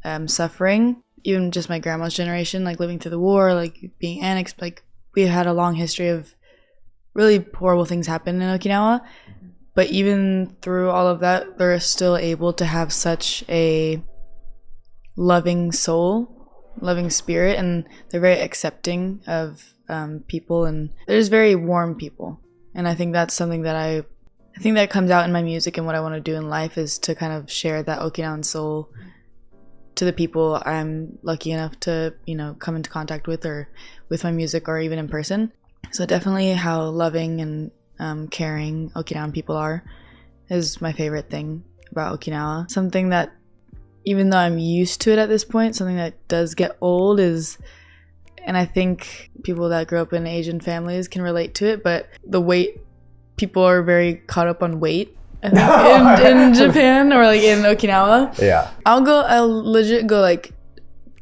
and suffering, even just my grandma's generation, like living through the war, like being annexed, like we've had a long history of really horrible things happen in Okinawa. But even through all of that, they're still able to have such a loving soul, loving spirit, and they're very accepting of people, and they're just very warm people. And I think that's something that I think that comes out in my music, and what I want to do in life is to kind of share that Okinawan soul to the people I'm lucky enough to, you know, come into contact with, or with my music, or even in person. So definitely how loving and caring Okinawan people are is my favorite thing about Okinawa. Something that, even though I'm used to it at this point, something that does get old is, and I think people that grew up in Asian families can relate to it, but the weight, people are very caught up on weight, I think, in Japan, or like in Okinawa. Yeah. I'll legit go like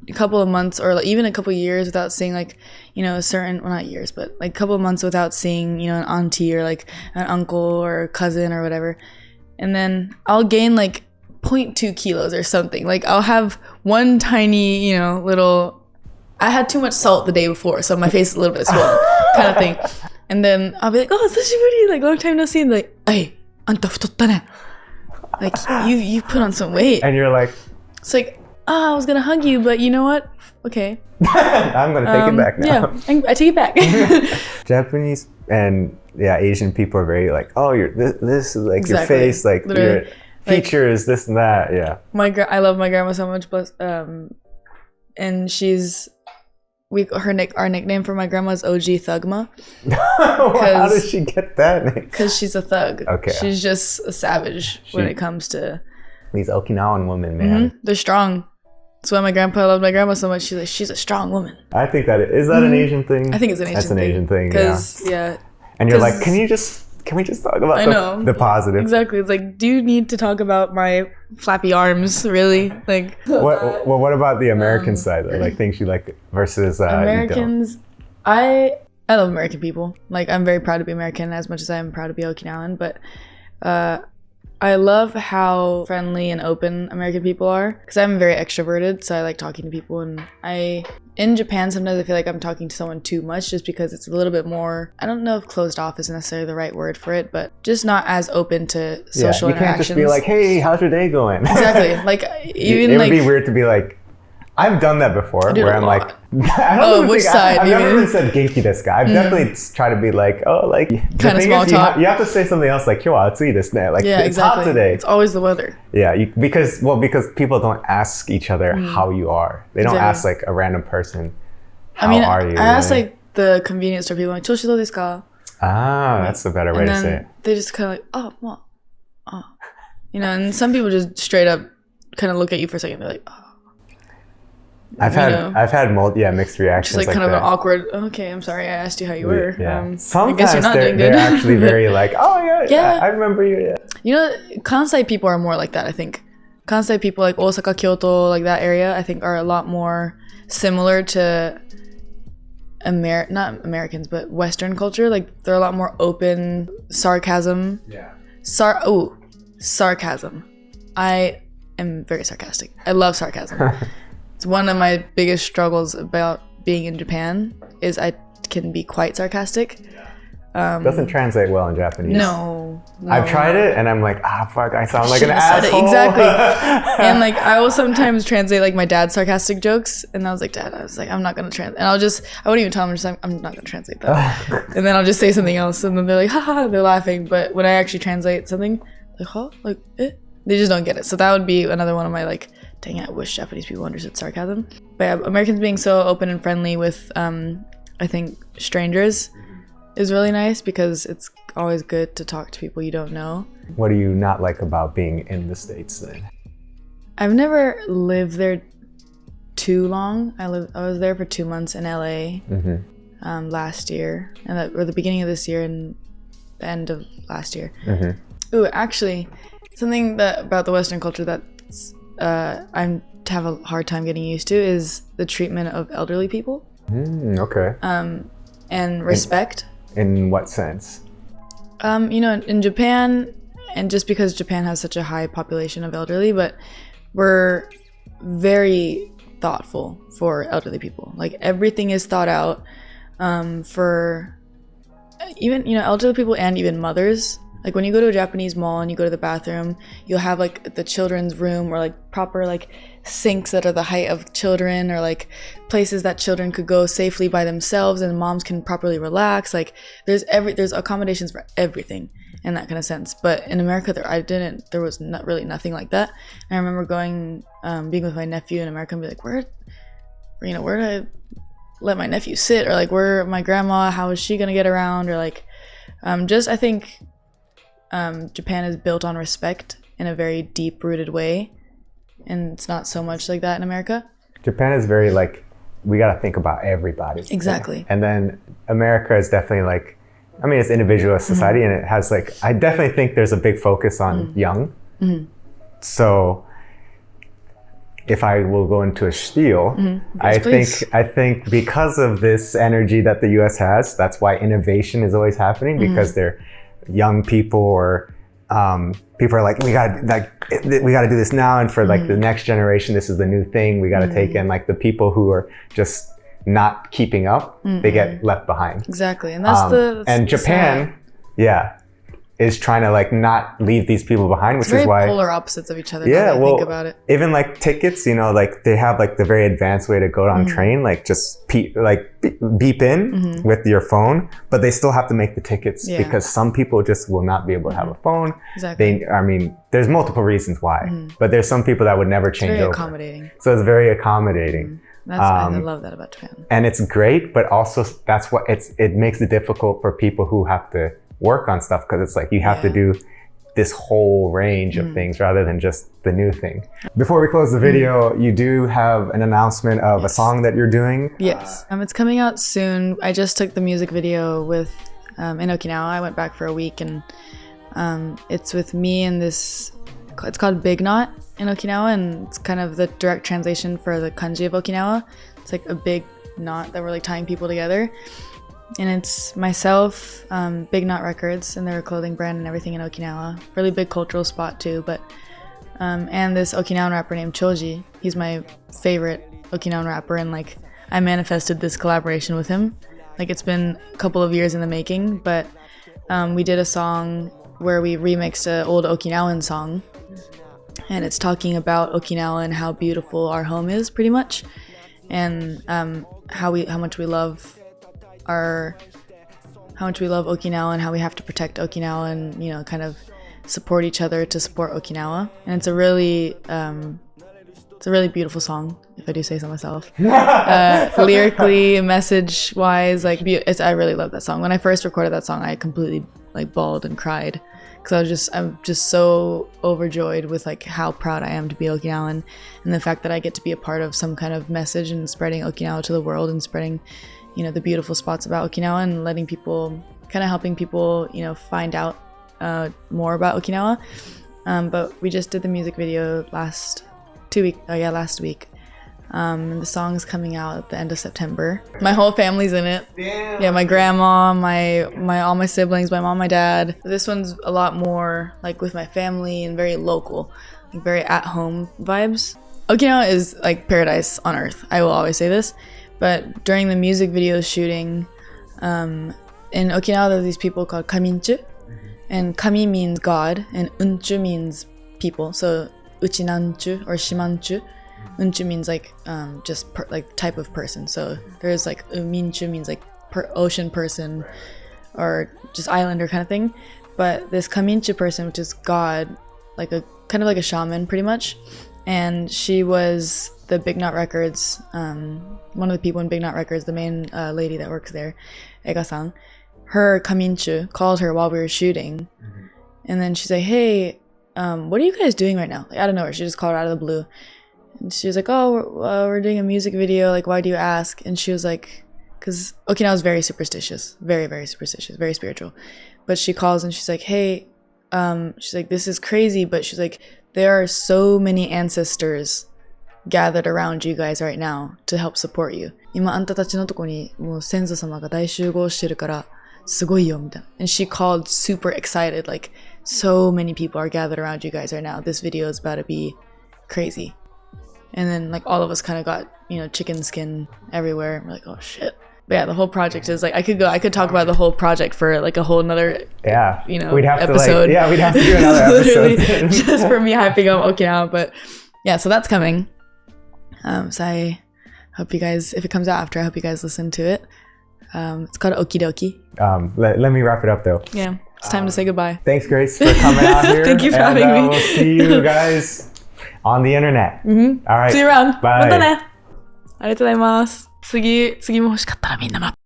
a couple of months, or like even a couple of years without seeing, like, you know, a certain, well, not years, but like a couple of months without seeing, you know, an auntie or like an uncle or a cousin or whatever. And then I'll gain like 0.2 kilos or something. Like I'll have one tiny, you know, little, I had too much salt the day before, so my face is a little bit swollen kind of thing. And then I'll be like, oh, sashiburi, like long time no see. And they're like, ay, anta futotta ne. Like you put on some weight. And you're like, it's like, I was gonna hug you, but you know what? Okay. I'm gonna take it back now. Yeah, I take it back. Japanese and Asian people are very like, oh, you're this is like exactly. Your face, like literally, your features, like, this and that. Yeah. I love my grandma so much, but and she's our nickname for my grandma is OG Thugma. How did she get that name? Because she's a thug. Okay. She's just a savage when it comes to these Okinawan women, man. They're strong. That's why my grandpa loved my grandma so much. She's like, she's a strong woman. I think that is that an Asian thing? I think it's an Asian thing. That's an Asian thing. Because yeah. And you're like, can we just talk about the positive? Exactly. It's like, do you need to talk about my flappy arms, really? Like, what about the American side though? Like things you like versus Americans? I love American people. Like, I'm very proud to be American as much as I'm proud to be Okinawan. But I I love how friendly and open American people are, because I'm very extroverted, so I like talking to people. And in Japan, sometimes I feel like I'm talking to someone too much, just because it's a little bit more, I don't know if closed off is necessarily the right word for it, but just not as open to social interactions. You can't just be like, hey, how's your day going? Exactly. Like, even it would be weird to be like, I've done that before, where I'm like, I don't which side? I've never even said genki desu ka. I've definitely tried to be like, oh, like, kind of small talk. You have to say something else like, kyo wa atsui desu ne. Like, it's hot today. It's always the weather. Yeah, because people don't ask each other how you are. They don't ask like a random person, how are you? I ask like the convenience store people, like, choshi do desu ka? Ah, that's a better way to say it. They just kind of like, and some people just straight up kind of look at you for a second. They're like, oh. I've had mixed reactions. Just like kind of an awkward. Okay, I'm sorry, I asked you how you were. Yeah. Sometimes they're actually very like, oh yeah, I remember you. Yeah. You know, Kansai people are more like that. I think Kansai people, like Osaka, Kyoto, like that area, I think are a lot more similar to not Americans, but Western culture. Like they're a lot more open. Sarcasm. Yeah. Sarcasm. I am very sarcastic. I love sarcasm. It's one of my biggest struggles about being in Japan is I can be quite sarcastic. Doesn't translate well in Japanese. No. I've tried it and I'm like, fuck, I sound like an asshole. Exactly. And like I will sometimes translate like my dad's sarcastic jokes, and I was like, Dad, I'm not gonna translate. And I wouldn't even tell them, I'm not gonna translate that. And then I'll just say something else, and then they're like, haha, they're laughing. But when I actually translate something, like, huh? Like, eh? They just don't get it. So that would be another one of my like, dang it, I wish Japanese people understood sarcasm. But yeah, Americans being so open and friendly with, I think, strangers is really nice, because it's always good to talk to people you don't know. What do you not like about being in the States then? I've never lived there too long. I was there for 2 months in LA last year, or the beginning of this year and the end of last year. Ooh, actually, something about the Western culture that's I have a hard time getting used to is the treatment of elderly people. Okay. And respect. In what sense? In Japan, and just because Japan has such a high population of elderly, but we're very thoughtful for elderly people. Like everything is thought out for even, elderly people and even mothers. Like when you go to a Japanese mall and you go to the bathroom, you'll have like the children's room, or like proper like sinks that are the height of children, or like places that children could go safely by themselves and moms can properly relax. Like there's accommodations for everything in that kind of sense. But in America, there was not really nothing like that. And I remember going, being with my nephew in America and be like, where did I let my nephew sit? Or like, where my grandma, how is she gonna get around? Or like, I think Japan is built on respect in a very deep-rooted way, and it's not so much like that in America. Japan is very like, we got to think about everybody. Exactly. And then America is definitely like, I mean, it's individualist society, and it has like, I definitely think there's a big focus on young. So if I will go into a spiel, Yes, I think because of this energy that the US has, that's why innovation is always happening, because they're young people, or people are like, we gotta do this now, and for like the next generation, this is the new thing. We gotta take in like the people who are just not keeping up. They get left behind. Exactly, and that's and Japan, is trying to like not leave these people behind, which is why polar opposites of each other. Yeah, well, think about it. Even like tickets, like they have like the very advanced way to go on train, like just beep in with your phone, but they still have to make the tickets because some people just will not be able to have a phone. Exactly. There's multiple reasons why, but there's some people that would never change over. Accommodating. So it's very accommodating. I love that about Japan. And it's great, but also that's what it makes it difficult for people who have to work on stuff, because it's like you have to do this whole range of things rather than just the new thing. Before we close the video, you do have an announcement of a song that you're doing. Yes, it's coming out soon. I just took the music video with in Okinawa. I went back for a week, and it's with me and it's called Big Knot in Okinawa, and it's kind of the direct translation for the kanji of Okinawa. It's like a big knot that we're like tying people together. And it's myself, Big Knot Records, and they're a clothing brand and everything in Okinawa. Really big cultural spot too, but and this Okinawan rapper named Choji. He's my favorite Okinawan rapper, and like I manifested this collaboration with him. Like it's been a couple of years in the making, but we did a song where we remixed an old Okinawan song, and it's talking about Okinawa and how beautiful our home is, pretty much, and how much we love Okinawa and how we have to protect Okinawa and, you know, kind of support each other to support Okinawa. And it's a really beautiful song, if I do say so myself. Lyrically, message-wise, like I really love that song. When I first recorded that song, I completely like bawled and cried because I'm just so overjoyed with like how proud I am to be Okinawan, and the fact that I get to be a part of some kind of message and spreading Okinawa to the world and spreading, you know, the beautiful spots about Okinawa and letting people, kind of helping people, you know, find out more about Okinawa. But we just did the music video last week. The song's coming out at the end of September. My whole family's in it. Damn. Yeah, my grandma, all my siblings, my mom, my dad. This one's a lot more like with my family and very local, like very at-home vibes. Okinawa is like paradise on earth. I will always say this. But during the music video shooting, in Okinawa there's these people called kaminchu, and kami means God and unchu means people. So uchinanchu or shimanchu. Unchu means like just like type of person. So there's like uminchu means like ocean person or just islander kind of thing. But this kaminchu person, which is God, like a kind of like a shaman pretty much, and she was the Big Knot Records, one of the people in Big Knot Records, the main lady that works there, Ega-san. Her kaminchu called her while we were shooting, and then she's like, "Hey, what are you guys doing right now?" Like out of nowhere, she just called her out of the blue. And she was like, "Oh, we're doing a music video. Like, why do you ask?" And she was like, because Okinawa is very superstitious, very, very superstitious, very spiritual. But she calls and she's like, "Hey," she's like, "this is crazy," but she's like, "there are so many ancestors gathered around you guys right now to help support you. 今あんたたちのとこにもう先祖様が大集合してるからすごいよみたいな." And she called super excited, like, "so many people are gathered around you guys right now. This video is about to be crazy." And then like all of us kind of got, you know, chicken skin everywhere. We're like, "Oh shit." But yeah, the whole project is like, I could talk about the whole project for like a whole another, you know, we'd have episode. We'd have to do another episode. Just for me hyping up Okinawa. But yeah, so that's coming. So I hope you guys, if it comes out after, I hope you guys listen to it. It's called Okidoki. Let me wrap it up though. Yeah, it's time to say goodbye. Thanks, Grace, for coming out here. Thank you for having me. We'll see you guys on the internet. All right. See you around. Bye. またね。ありがとうございます。次も欲しかったらみんな待って。